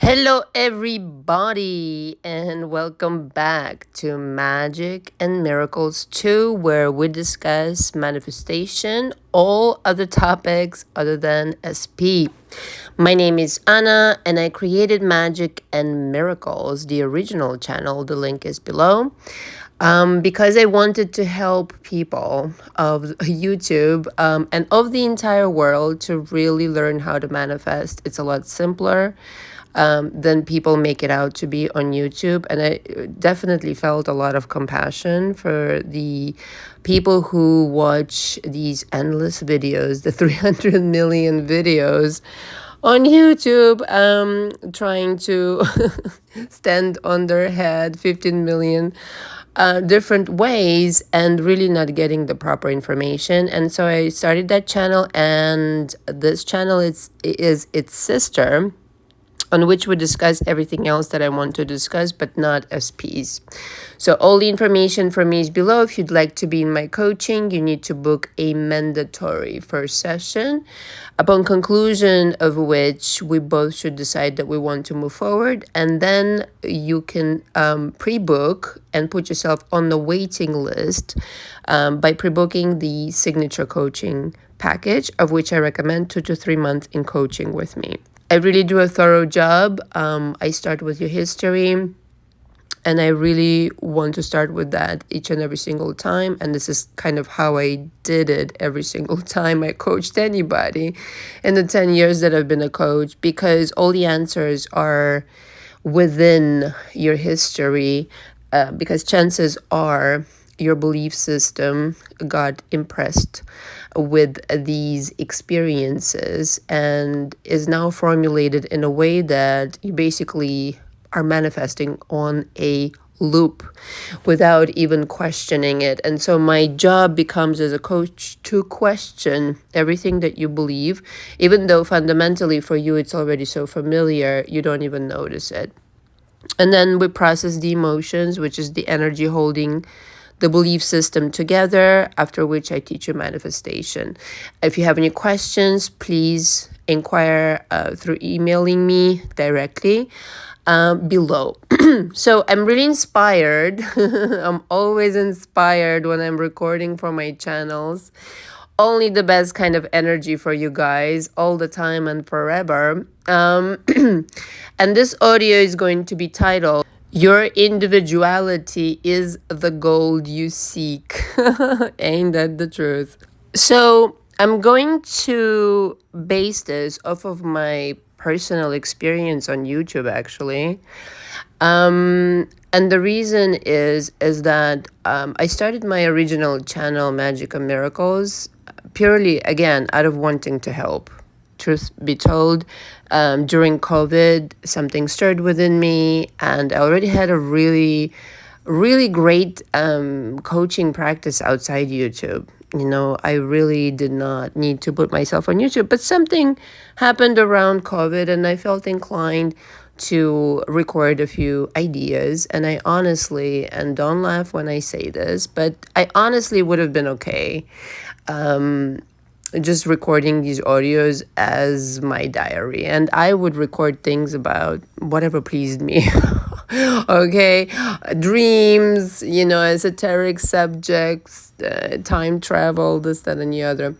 Hello, everybody, and welcome back to Magic and Miracles 2, where we discuss manifestation, all other topics other than SP. My name is Anna, and I created Magic and Miracles, the original channel. The link is below. Because I wanted to help people of YouTube and of the entire world to really learn how to manifest. It's a lot simpler than people make it out to be on YouTube. And I definitely felt a lot of compassion for the people who watch these endless videos, the 300 million videos on YouTube, trying to stand on their head 15 million different ways and really not getting the proper information. And so I started that channel, and this channel is its sister, on which we discuss everything else that I want to discuss, but not SPs. So all the information for me is below. If you'd like to be in my coaching, you need to book a mandatory first session, upon conclusion of which we both should decide that we want to move forward. And then you can pre-book and put yourself on the waiting list by pre-booking the signature coaching package, of which I recommend 2 to 3 months in coaching with me. I really do a thorough job. I start with your history, and I really want to start with that each and every single time. And this is kind of how I did it every single time I coached anybody in the 10 years that I've been a coach, because all the answers are within your history, because chances are your belief system got impressed with these experiences and is now formulated in a way that you basically are manifesting on a loop without even questioning it. And so my job becomes as a coach to question everything that you believe, even though fundamentally for you it's already so familiar, you don't even notice it. And then we process the emotions, which is the energy holding the belief system together, after which I teach you manifestation. If you have any questions, please inquire through emailing me directly below. So I'm really inspired. I'm always inspired when I'm recording for my channels. Only the best kind of energy for you guys all the time and forever. And this audio is going to be titled, "Your individuality is the gold you seek." Ain't that the truth? So I'm going to base this off of my personal experience on YouTube, actually. And the reason is that I started my original channel, Magic and Miracles, purely, again, out of wanting to help. Truth be told, during COVID, something stirred within me, and I already had a really, really great coaching practice outside YouTube. You know, I really did not need to put myself on YouTube, but something happened around COVID, and I felt inclined to record a few ideas. And I honestly, and don't laugh when I say this, but I honestly would have been okay just recording these audios as my diary, and I would record things about whatever pleased me. Okay, dreams, esoteric subjects, time travel, this, that, and the other.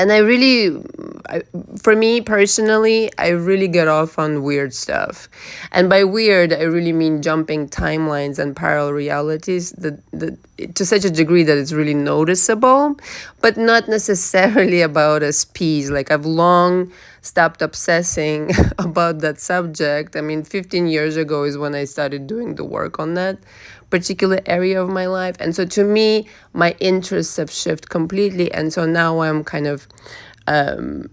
And for me personally, I really get off on weird stuff. And by weird, I really mean jumping timelines and parallel realities to such a degree that it's really noticeable, but not necessarily about SPs. Like, I've long stopped obsessing about that subject. I mean, 15 years ago is when I started doing the work on that particular area of my life. And so to me, my interests have shifted completely. And so now I'm kind of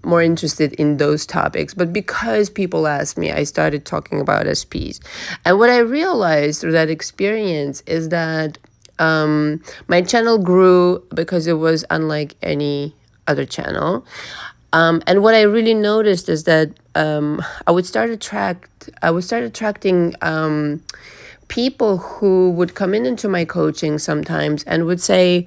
more interested in those topics. But because people asked me, I started talking about SPs. And what I realized through that experience is that my channel grew because it was unlike any other channel. And what I really noticed is that I would start attracting people who would come into my coaching sometimes and would say,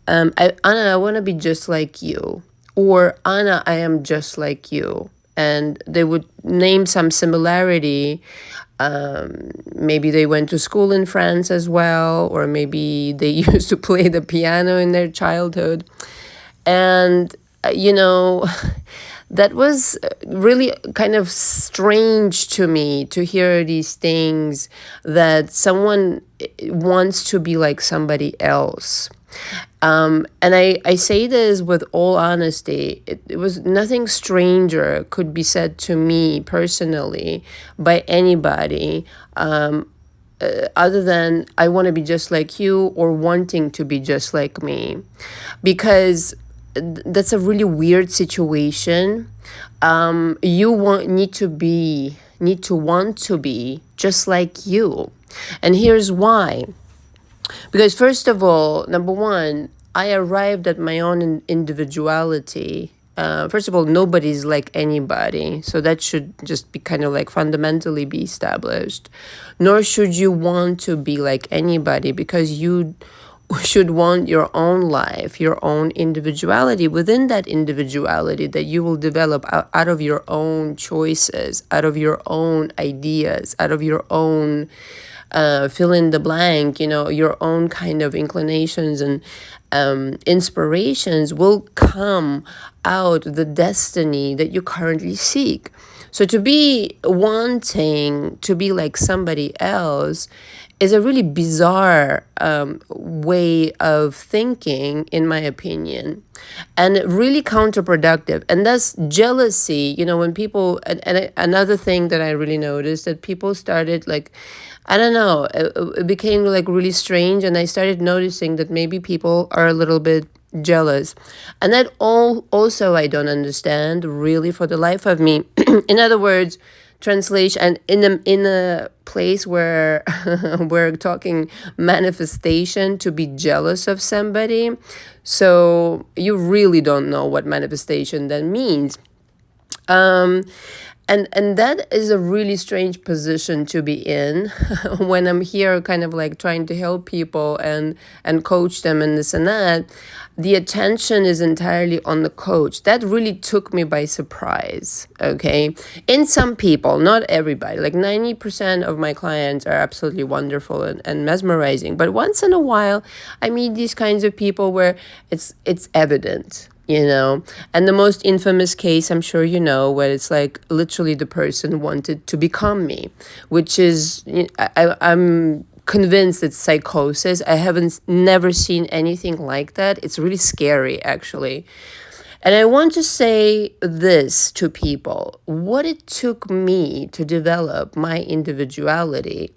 Anna, I want to be just like you. Or, Anna, I am just like you. and they would name some similarity. Maybe they went to school in France as well, or maybe they used to play the piano in their childhood. And, that was really kind of strange to me to hear these things, that someone wants to be like somebody else. And I say this with all honesty. It was nothing stranger could be said to me personally by anybody, other than I want to be just like you, or wanting to be just like me. Because that's a really weird situation. You need to want to be just like you. And here's why. Because first of all, number one, I arrived at my own individuality. First of all, nobody's like anybody, so that should just be kind of like fundamentally be established. Nor should you want to be like anybody, because you should want your own life, your own individuality. Within that individuality that you will develop out of your own choices, out of your own ideas, out of your own fill in the blank, your own kind of inclinations and inspirations will come out the destiny that you currently seek. So to be wanting to be like somebody else is a really bizarre way of thinking, in my opinion, and really counterproductive. And that's jealousy. When people, and another thing that I really noticed, that people started like, I don't know, it became like really strange, and I started noticing that maybe people are a little bit jealous. And that also I don't understand really for the life of me. In other words, translation, and in a place where we're talking manifestation, to be jealous of somebody, so you really don't know what manifestation then means. And that is a really strange position to be in when I'm here kind of like trying to help people and coach them and this and that. The attention is entirely on the coach. That really took me by surprise, okay? In some people, not everybody. Like 90% of my clients are absolutely wonderful and mesmerizing. But once in a while, I meet these kinds of people where it's evident. And the most infamous case, I'm sure where it's like literally the person wanted to become me, which is, I'm convinced it's psychosis. I haven't never seen anything like that. It's really scary, actually. And I want to say this to people: what it took me to develop my individuality,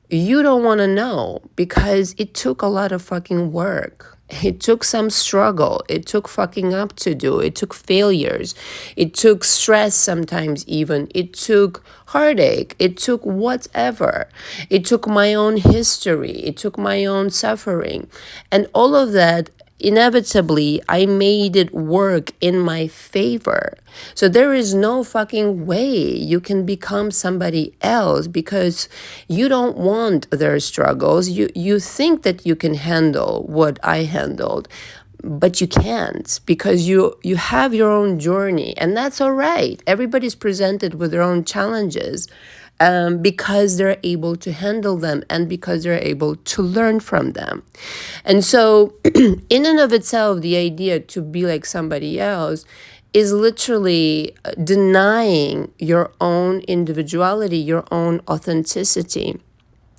you don't want to know, because it took a lot of fucking work. It took some struggle. It took fucking up to do. It took failures. It took stress sometimes even. It took heartache. It took whatever. It took my own history. It took my own suffering. And all of that, inevitably, I made it work in my favor. So there is no fucking way you can become somebody else because you don't want their struggles. You think that you can handle what I handled, but you can't, because you have your own journey, and that's all right. Everybody's presented with their own challenges. Because they're able to handle them and because they're able to learn from them. And so in and of itself, the idea to be like somebody else is literally denying your own individuality, your own authenticity.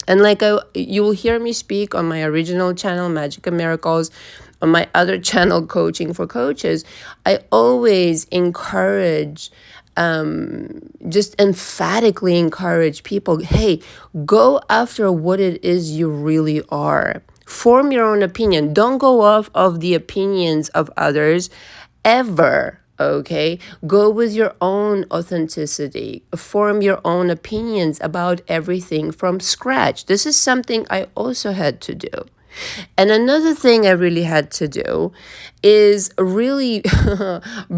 And like you will hear me speak on my original channel, Magic and Miracles, on my other channel, Coaching for Coaches, I always encourage, just emphatically encourage people, hey, go after what it is you really are. Form your own opinion. Don't go off of the opinions of others ever. Okay, go with your own authenticity. Form your own opinions about everything from scratch. This is something I also had to do. And another thing I really had to do is really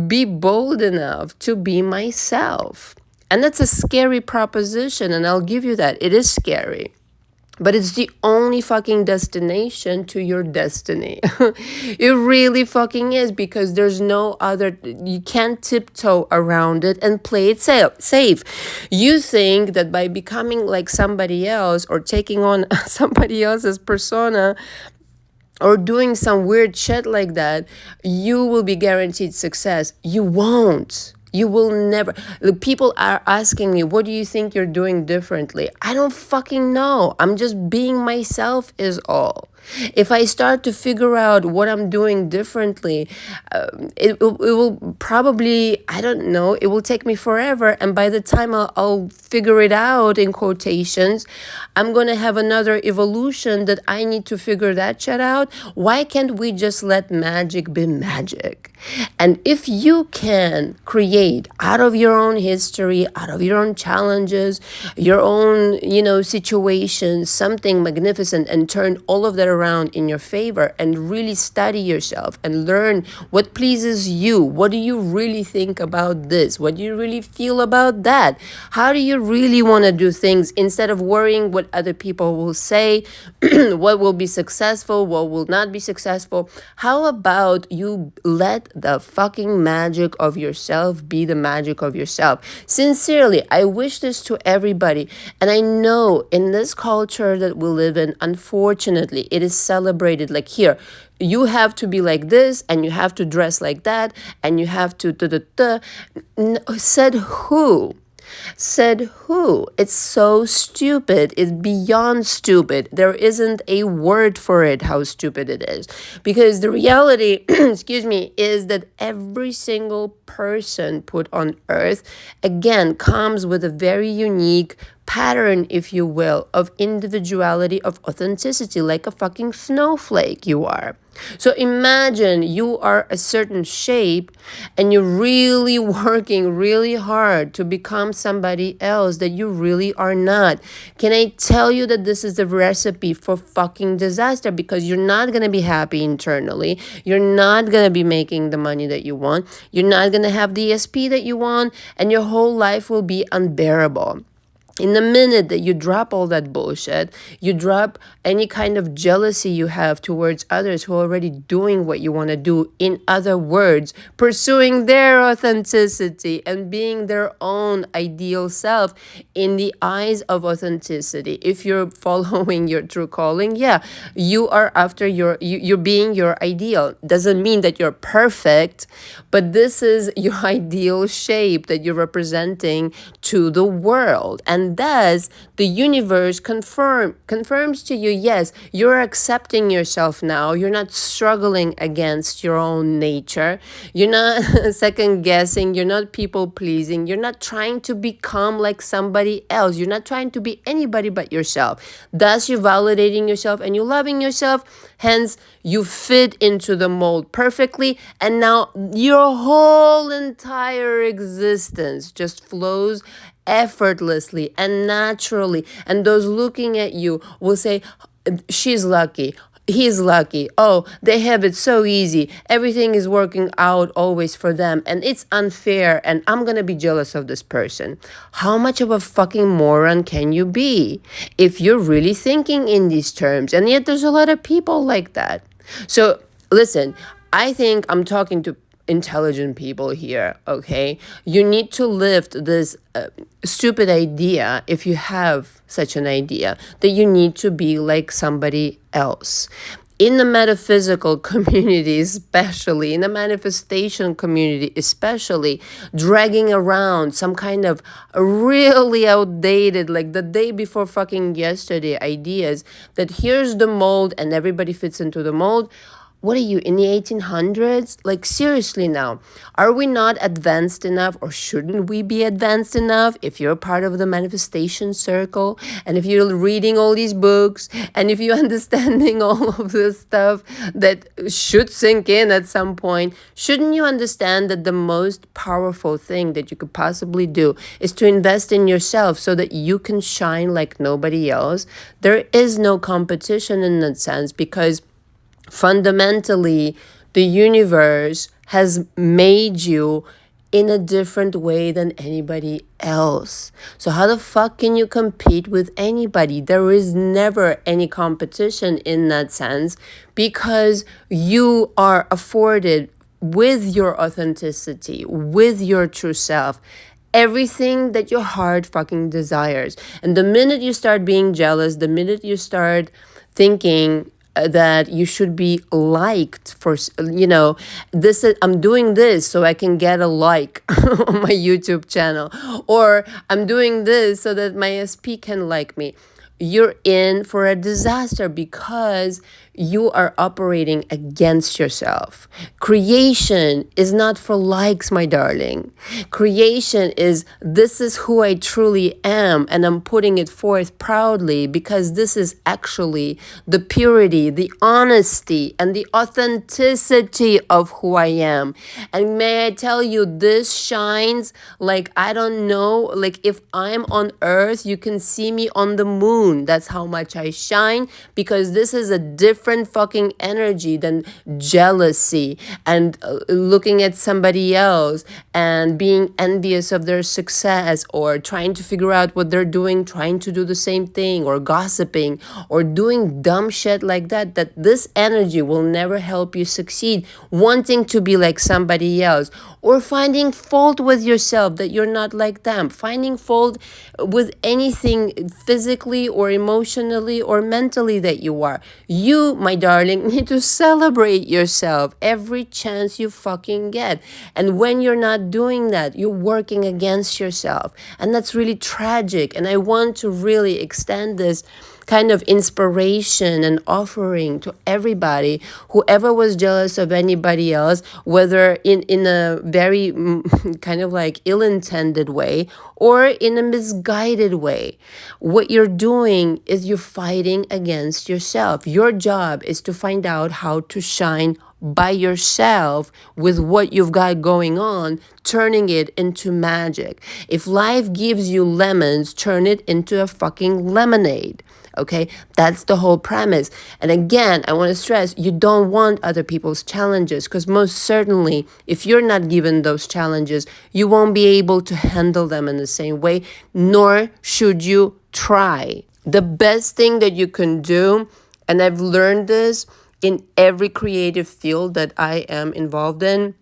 be bold enough to be myself. And that's a scary proposition, and I'll give you that. It is scary. but it's the only fucking destination to your destiny. It really fucking is, because there's no other, you can't tiptoe around it and play it safe. You think that by becoming like somebody else or taking on somebody else's persona or doing some weird shit like that, you will be guaranteed success. You won't. You will never. Look, people are asking me, what do you think you're doing differently? I don't fucking know. I'm just being myself is all. If I start to figure out what I'm doing differently, it will probably, I don't know, it will take me forever. And by the time I'll figure it out, in quotations, I'm going to have another evolution that I need to figure that shit out. Why can't we just let magic be magic? And if you can create out of your own history, out of your own challenges, your own, situations, something magnificent, and turn all of that around in your favor, and really study yourself and learn what pleases you. What do you really think about this? What do you really feel about that? How do you really want to do things, instead of worrying what other people will say, what will be successful, what will not be successful? How about you let the fucking magic of yourself be the magic of yourself? Sincerely, I wish this to everybody. And I know in this culture that we live in, unfortunately, it is celebrated like, here, you have to be like this, and you have to dress like that, and you have to Said who? Said who? It's so stupid. It's beyond stupid. There isn't a word for it, how stupid it is. Because the reality, excuse me, is that every single person put on earth, again, comes with a very unique pattern, if you will, of individuality, of authenticity, like a fucking snowflake you are. So imagine you are a certain shape and you're really working really hard to become somebody else that you really are not. Can I tell you that this is the recipe for fucking disaster? Because you're not going to be happy internally. You're not going to be making the money that you want. You're not going to have the ESP that you want, and your whole life will be unbearable. In the minute that you drop all that bullshit, you drop any kind of jealousy you have towards others who are already doing what you want to do. In other words, pursuing their authenticity and being their own ideal self in the eyes of authenticity. If you're following your true calling, yeah, you are after you're being your ideal. Doesn't mean that you're perfect, but this is your ideal shape that you're representing to the world. And thus the universe confirms to you, yes, you're accepting yourself now. You're not struggling against your own nature. You're not second guessing. You're not people pleasing. You're not trying to become like somebody else. You're not trying to be anybody but yourself. Thus you're validating yourself and you're loving yourself. Hence you fit into the mold perfectly, and now your whole entire existence just flows effortlessly and naturally. And those looking at you will say, she's lucky, he's lucky, oh, they have it so easy, everything is working out always for them, and it's unfair, and I'm gonna be jealous of this person. How much of a fucking moron can you be if you're really thinking in these terms? And yet there's a lot of people like that. So listen, I think I'm talking to intelligent people here, okay? You need to lift this stupid idea, if you have such an idea, that you need to be like somebody else. In the metaphysical community, especially, in the manifestation community, especially, dragging around some kind of really outdated, like the day before fucking yesterday ideas that here's the mold and everybody fits into the mold. What are you, in the 1800s? Like, seriously now, are we not advanced enough, or shouldn't we be advanced enough if you're part of the manifestation circle, and if you're reading all these books, and if you're understanding all of this stuff that should sink in at some point? Shouldn't you understand that the most powerful thing that you could possibly do is to invest in yourself so that you can shine like nobody else? There is no competition in that sense, because fundamentally, the universe has made you in a different way than anybody else. So how the fuck can you compete with anybody? There is never any competition in that sense, because you are afforded with your authenticity, with your true self, everything that your heart fucking desires. And the minute you start being jealous, the minute you start thinking that you should be liked for, this is, I'm doing this so I can get a like on my YouTube channel, or I'm doing this so that my SP can like me, you're in for a disaster, because you are operating against yourself. Creation is not for likes, my darling. Creation is, this is who I truly am, and I'm putting it forth proudly, because this is actually the purity, the honesty, and the authenticity of who I am. And may I tell you, this shines like, I don't know, like if I'm on earth, you can see me on the moon. That's how much I shine, because this is a different fucking energy than jealousy and looking at somebody else and being envious of their success, or trying to figure out what they're doing, trying to do the same thing, or gossiping, or doing dumb shit like that. That this energy will never help you succeed, wanting to be like somebody else, or finding fault with yourself that you're not like them, finding fault with anything physically or emotionally or mentally that you are. You, my darling, need to celebrate yourself every chance you fucking get. And when you're not doing that, you're working against yourself. And that's really tragic. And I want to really extend this kind of inspiration and offering to everybody, whoever was jealous of anybody else, whether in a very kind of like ill-intended way or in a misguided way. What you're doing is you're fighting against yourself. Your job is to find out how to shine by yourself with what you've got going on, turning it into magic. If life gives you lemons, turn it into a fucking lemonade. Okay, that's the whole premise. And again, I want to stress, you don't want other people's challenges, because most certainly, if you're not given those challenges, you won't be able to handle them in the same way, nor should you try. The best thing that you can do, and I've learned this in every creative field that I am involved in,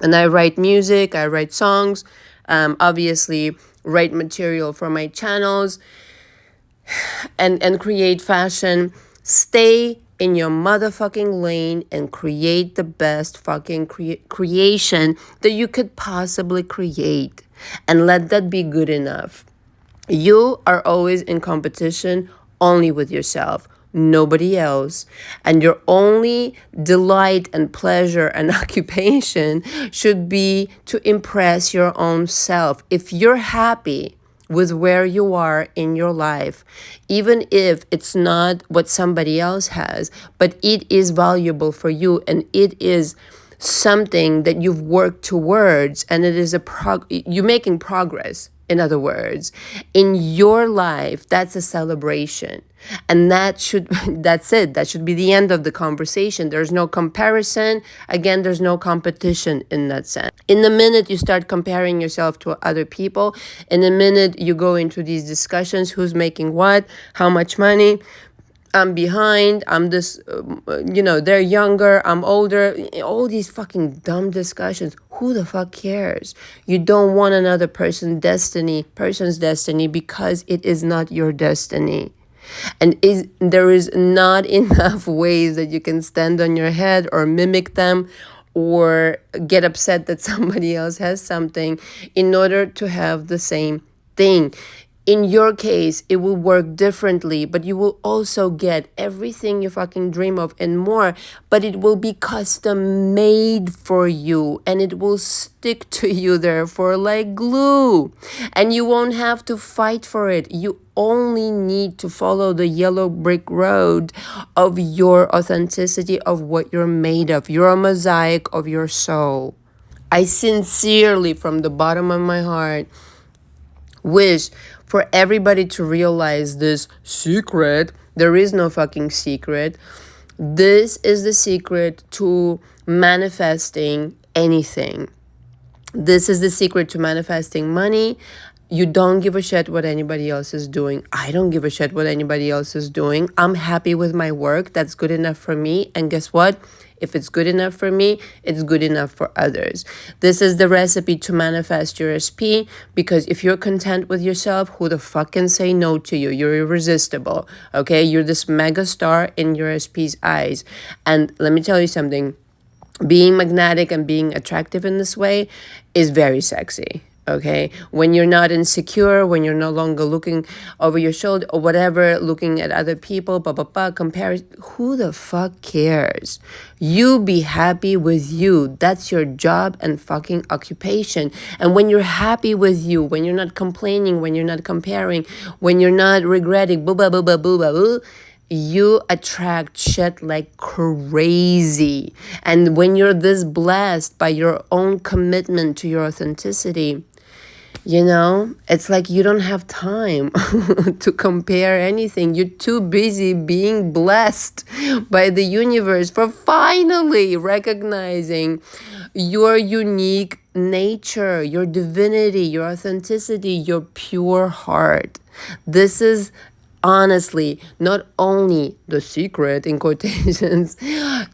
and I write music, I write songs, obviously write material for my channels, and create fashion. Stay in your motherfucking lane and create the best fucking creation that you could possibly create, and let that be good enough. You are always in competition only with yourself, nobody else. And your only delight and pleasure and occupation should be to impress your own self. If you're happy with where you are in your life, even if it's not what somebody else has, but it is valuable for you, and it is something that you've worked towards, and it is you're making progress. In other words, in your life, that's a celebration. And that's it. That should be the end of the conversation. There's no comparison. Again, there's no competition in that sense. In the minute you start comparing yourself to other people, in the minute you go into these discussions, who's making what, how much money, I'm behind, I'm this, they're younger, I'm older, all these fucking dumb discussions. Who the fuck cares? You don't want another person's destiny, because it is not your destiny. And there is not enough ways that you can stand on your head or mimic them or get upset that somebody else has something in order to have the same thing. In your case, it will work differently, but you will also get everything you fucking dream of and more, but it will be custom made for you, and it will stick to you therefore like glue, and you won't have to fight for it. You only need to follow the yellow brick road of your authenticity, of what you're made of. You're a mosaic of your soul. I sincerely, from the bottom of my heart, wish for everybody to realize this secret. There is no fucking secret. This is the secret to manifesting anything. This is the secret to manifesting money. You don't give a shit what anybody else is doing. I don't give a shit what anybody else is doing. I'm happy with my work. That's good enough for me. And guess what? If it's good enough for me, it's good enough for others. This is the recipe to manifest your SP, because if you're content with yourself, who the fuck can say no to you? You're irresistible, okay? You're this mega star in your SP's eyes. And let me tell you something. Being magnetic and being attractive in this way is very sexy. Okay, when you're not insecure, when you're no longer looking over your shoulder or whatever, looking at other people, compare, who the fuck cares? You be happy with you. That's your job and fucking occupation. And when you're happy with you, when you're not complaining, when you're not comparing, when you're not regretting, you attract shit like crazy. And when you're this blessed by your own commitment to your authenticity, it's like you don't have time to compare anything. You're too busy being blessed by the universe for finally recognizing your unique nature, your divinity, your authenticity, your pure heart. This is honestly not only the secret in quotations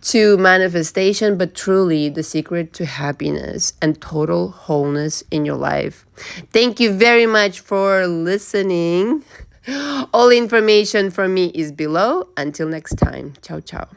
to manifestation, but truly the secret to happiness and total wholeness in your life. Thank you very much for listening. All information from me is below. Until next time. Ciao, ciao.